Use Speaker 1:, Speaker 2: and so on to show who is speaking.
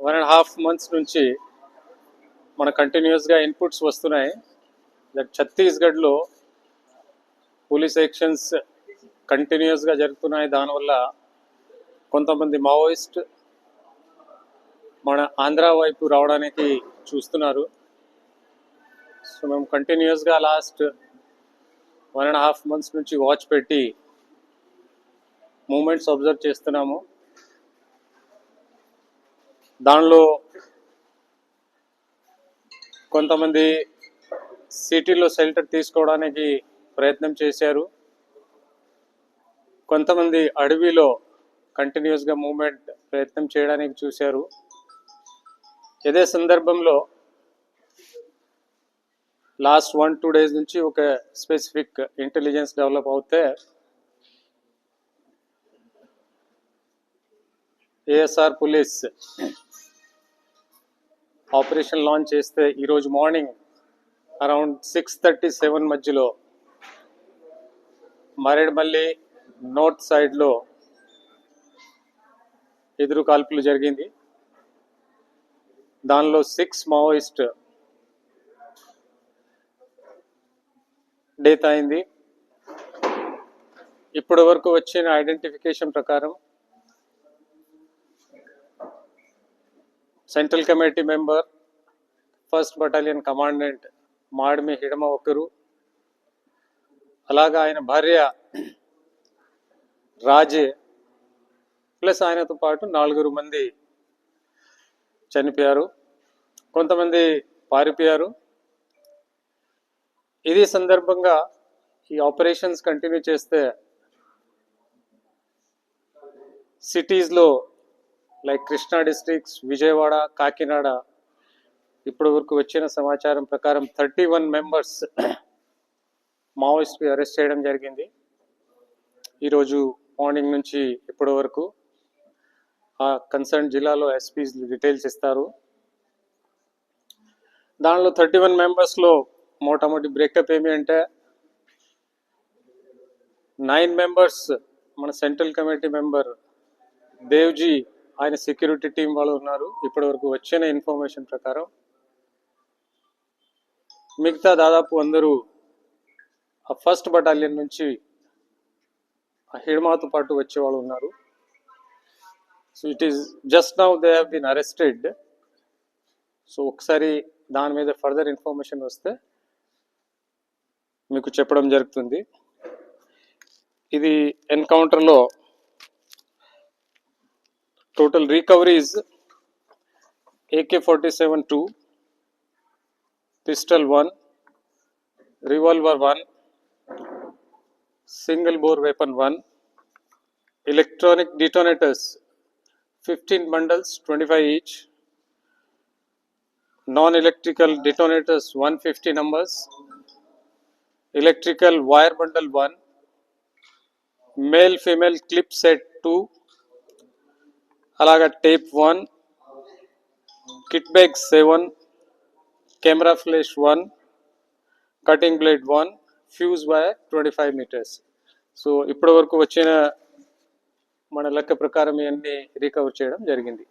Speaker 1: 1.5 months నుంచి మన కంటిన్యూస్గా ఇన్పుట్స్ వస్తున్నాయి. దట్ ఛత్తీస్గఢ్లో పోలీస్ యాక్షన్స్ కంటిన్యూస్గా జరుగుతున్నాయి. దానివల్ల కొంతమంది మావోయిస్ట్ మన ఆంధ్ర వైపు రావడానికి చూస్తున్నారు. సో మేము కంటిన్యూస్గా లాస్ట్ 1.5 months నుంచి వాచ్ పెట్టి మూమెంట్స్ అబ్జర్వ్ చేస్తున్నాము. దానిలో కొంతమంది సిటీలో షెల్టర్ తీసుకోవడానికి ప్రయత్నం చేశారు. కొంతమంది అడవిలో కంటిన్యూస్గా మూమెంట్ ప్రయత్నం చేయడానికి చూశారు. ఇదే సందర్భంలో లాస్ట్ 1-2 days నుంచి ఒక స్పెసిఫిక్ ఇంటెలిజెన్స్ డెవలప్ అవుతే ఏఎస్ఆర్ పోలీస్ ఆపరేషన్ లాంచ్ చేస్తే ఈరోజు మార్నింగ్ అరౌండ్ 6:37 మధ్యలో మరేడ్మల్లి నార్త్ సైడ్లో ఎదురు కాల్పులు జరిగింది. దానిలో 6 మావోయిస్ట్ డెత్ అయింది. ఇప్పటి వరకు వచ్చిన ఐడెంటిఫికేషన్ ప్రకారం central committee member 1st battalion commandant Madvi Hidma ఒకరు, అలాగా ఆయన భార్య రాజే ప్లస్ ఆయనతో పాటు 4 మంది చనిపోయారు. కొంతమంది పారిపోయారు. ఇది సందర్భంగా ఈ ఆపరేషన్స్ కంటిన్యూ చేస్తే సిటీస్లో లైక్ కృష్ణా డిస్ట్రిక్ట్స్, విజయవాడ, కాకినాడ ఇప్పటి వరకు వచ్చిన సమాచారం ప్రకారం 31 members మావోయిస్ట్కి అరెస్ట్ చేయడం జరిగింది. ఈరోజు మార్నింగ్ నుంచి ఇప్పటి వరకు ఆ కన్సర్న్ జిల్లాలో ఎస్పీస్ డీటెయిల్స్ ఇస్తారు. దానిలో 31 members మోటామోటి బ్రేకప్ ఏమి అంటే 9 members మన సెంట్రల్ కమిటీ మెంబర్ దేవ్జీ ఆయన సెక్యూరిటీ టీం వాళ్ళు ఉన్నారు. ఇప్పటి వరకు వచ్చిన ఇన్ఫర్మేషన్ ప్రకారం మిగతా దాదాపు అందరూ ఆ 1st బటాలియన్ నుంచి ఆ హిడ్మాతో పాటు వచ్చే వాళ్ళు ఉన్నారు. So it is just now they have been arrested. సో ఒకసారి దాని మీద ఫర్దర్ ఇన్ఫర్మేషన్ వస్తే మీకు చెప్పడం జరుగుతుంది. ఇది ఎన్కౌంటర్లో total recoveries AK-47 2, pistol 1, revolver 1, single bore weapon 1, electronic detonators 15 bundles 25 each, non-electrical detonators 150 numbers, electrical wire bundle 1, male female clip set 2, అలాగా tape 1, kit bag 7, camera flash 1, cutting blade 1, fuse wire 25 meters. So ఇప్పటి వరకు వచ్చిన మన లెక్క ప్రకారం ఇవన్నీ recover చేయడం జరిగింది.